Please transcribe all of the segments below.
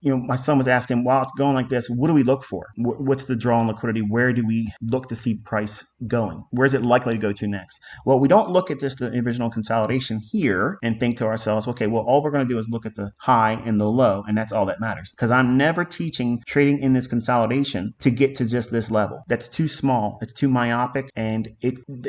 my son was asking, while it's going like this, what do we look for? What's the draw on liquidity? Where do we look to see price going? Where is it likely to go to next? Well, we don't look at just the original consolidation here and think to ourselves, okay, well, all we're going to do is look at the high and the low, and that's all that matters. Because I'm never teaching trading in this consolidation to get to just this level. That's too small. It's too myopic, and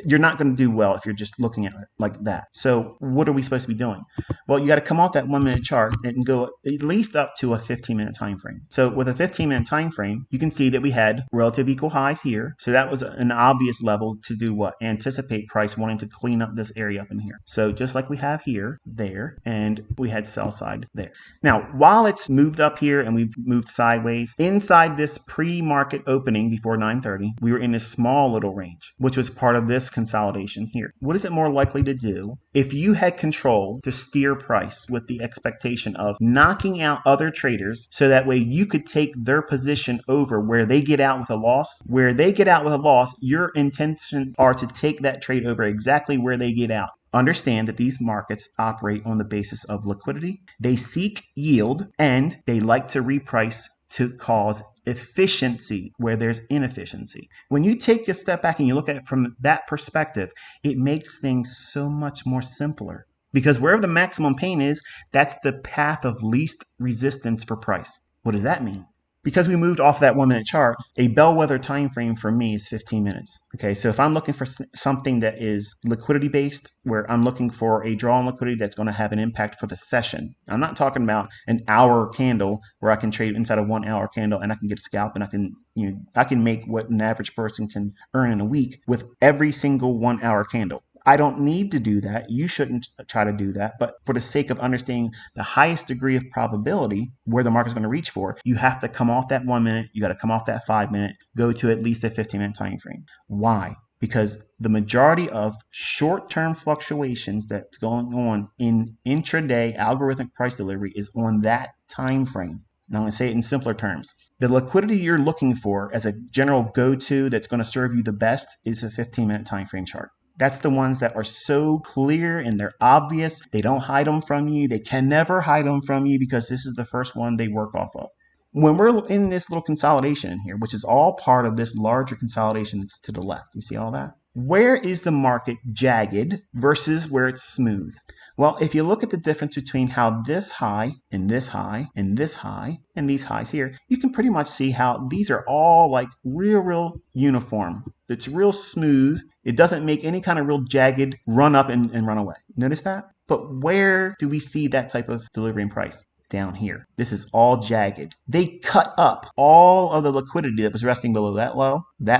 you're not going to do well if you're just looking at it like that. So what are we supposed to be doing? Well, you got to come off that 1 minute chart and go at least up to a 15-minute time frame. So with a 15-minute time frame, you can see that we had relative equal highs here. So that was an obvious level to do what? Anticipate price wanting to clean up this area up in here. So just like we have here, there, and we had sell side there. Now, while it's moved up here and we've moved sideways, inside this pre-market opening before 9:30, we were in this small little range, which was part of this consolidation here. What is it more likely to do if you had control to steer price with the expectation of knocking out other traders so that way you could take their position over where they get out with a loss? Where they get out with a loss, your intentions are to take that trade over exactly where they get out. Understand that these markets operate on the basis of liquidity. They seek yield, and they like to reprice to cause efficiency where there's inefficiency. When you take a step back and you look at it from that perspective, it makes things so much more simpler. Because wherever the maximum pain is, that's the path of least resistance for price. What does that mean? Because we moved off that 1 minute chart, a bellwether time frame for me is 15 minutes. Okay, so if I'm looking for something that is liquidity based, where I'm looking for a draw on liquidity that's going to have an impact for the session. I'm not talking about an hour candle where I can trade inside a 1 hour candle and I can get a scalp and I can make what an average person can earn in a week with every single 1 hour candle. I don't need to do that. You shouldn't try to do that. But for the sake of understanding the highest degree of probability where the market's going to reach for, you have to come off that 1 minute. You got to come off that 5 minute, go to at least a 15-minute time frame. Why? Because the majority of short-term fluctuations that's going on in intraday algorithmic price delivery is on that time frame. Now, I'm going to say it in simpler terms. The liquidity you're looking for as a general go-to that's going to serve you the best is a 15-minute time frame chart. That's the ones that are so clear and they're obvious. They don't hide them from you. They can never hide them from you because this is the first one they work off of. When we're in this little consolidation in here, which is all part of this larger consolidation that's to the left, you see all that? Where is the market jagged versus where it's smooth? Well, if you look at the difference between how this high and this high and this high and these highs here, you can pretty much see how these are all like real uniform. It's real smooth. It doesn't make any kind of real jagged run up and run away. Notice that? But where do we see that type of delivery and price? Down here. This is all jagged. They cut up all of the liquidity that was resting below that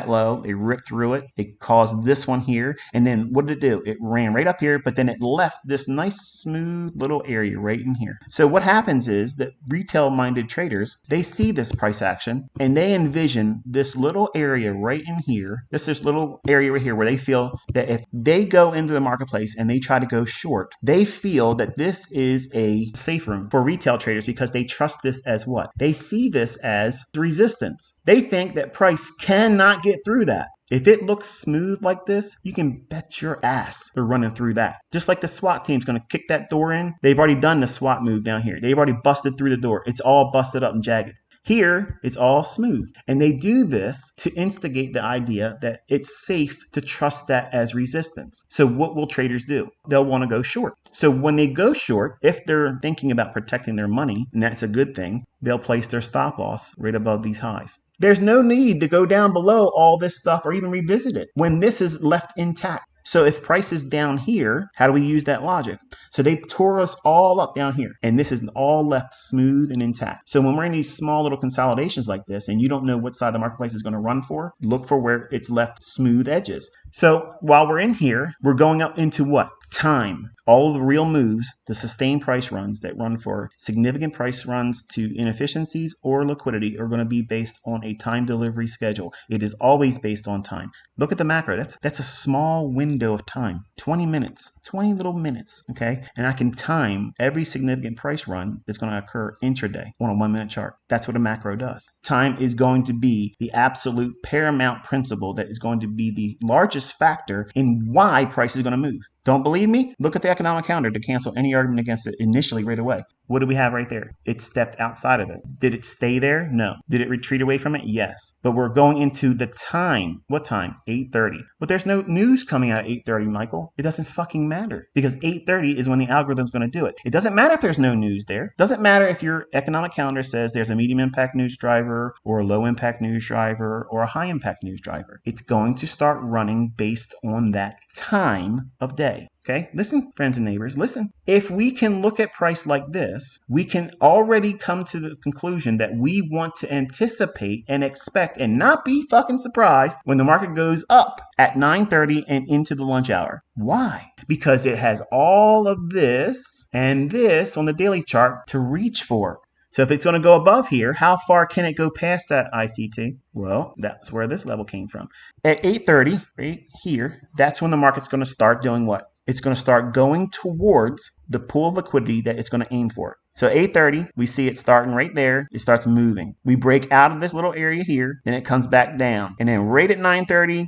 low. It ripped through it. It caused this one here. And then what did it do? It ran right up here, but then it left this nice smooth little area right in here. So what happens is that retail-minded traders, they see this price action and they envision this little area right in here, this little area right here where they feel that if they go into the marketplace and they try to go short, they feel that this is a safe room for retail traders because they trust this as what? They see this as resistance. They think that price cannot get through that. If it looks smooth like this, you can bet your ass they're running through that. Just like the SWAT team's going to kick that door in. They've already done the SWAT move down here. They've already busted through the door. It's all busted up and jagged. Here, it's all smooth. And they do this to instigate the idea that it's safe to trust that as resistance. So what will traders do? They'll want to go short. So when they go short, if they're thinking about protecting their money, and that's a good thing, they'll place their stop loss right above these highs. There's no need to go down below all this stuff or even revisit it when this is left intact. So if price is down here, how do we use that logic? So they tore us all up down here, and this is all left smooth and intact. So when we're in these small little consolidations like this, and you don't know what side the marketplace is going to run for, look for where it's left smooth edges. So while we're in here, we're going up into what? Time. All of the real moves, the sustained price runs that run for significant price runs to inefficiencies or liquidity are going to be based on a time delivery schedule. It is always based on time. Look at the macro. That's a small window of time. 20 minutes. 20 little minutes. Okay? And I can time every significant price run that's going to occur intraday on a 1 minute chart. That's what a macro does. Time is going to be the absolute paramount principle that is going to be the largest factor in why price is going to move. Don't believe me? Look at the economic calendar to cancel any argument against it initially right away. What do we have right there? It stepped outside of it. Did it stay there? No. Did it retreat away from it? Yes. But we're going into the time. What time? 8:30. But there's no news coming out at 8:30, Michael. It doesn't fucking matter because 8:30 is when the algorithm's going to do it. It doesn't matter if there's no news there. It doesn't matter if your economic calendar says there's a medium impact news driver or a low impact news driver or a high impact news driver. It's going to start running based on that time of day. Okay, listen, friends and neighbors, listen. If we can look at price like this, we can already come to the conclusion that we want to anticipate and expect and not be fucking surprised when the market goes up at 9:30 and into the lunch hour. Why? Because it has all of this and this on the daily chart to reach for. So if it's going to go above here, how far can it go past that ICT? Well, that's where this level came from. At 8:30, right here, that's when the market's going to start doing what? It's going to start going towards the pool of liquidity that it's going to aim for. So 8:30, we see it starting right there. It starts moving. We break out of this little area here, then it comes back down. And then right at 9:30,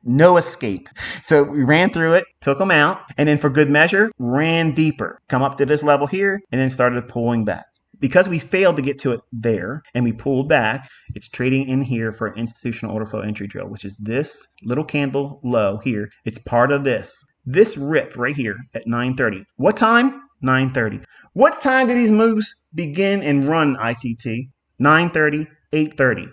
no escape. So we ran through it, took them out, and then for good measure, ran deeper. Come up to this level here, and then started pulling back. Because we failed to get to it there and we pulled back, it's trading in here for an institutional order flow entry drill, which is this little candle low here. It's part of this. This rip right here at 9:30. What time? 9:30. What time do these moves begin and run, ICT? 9:30, 8:30.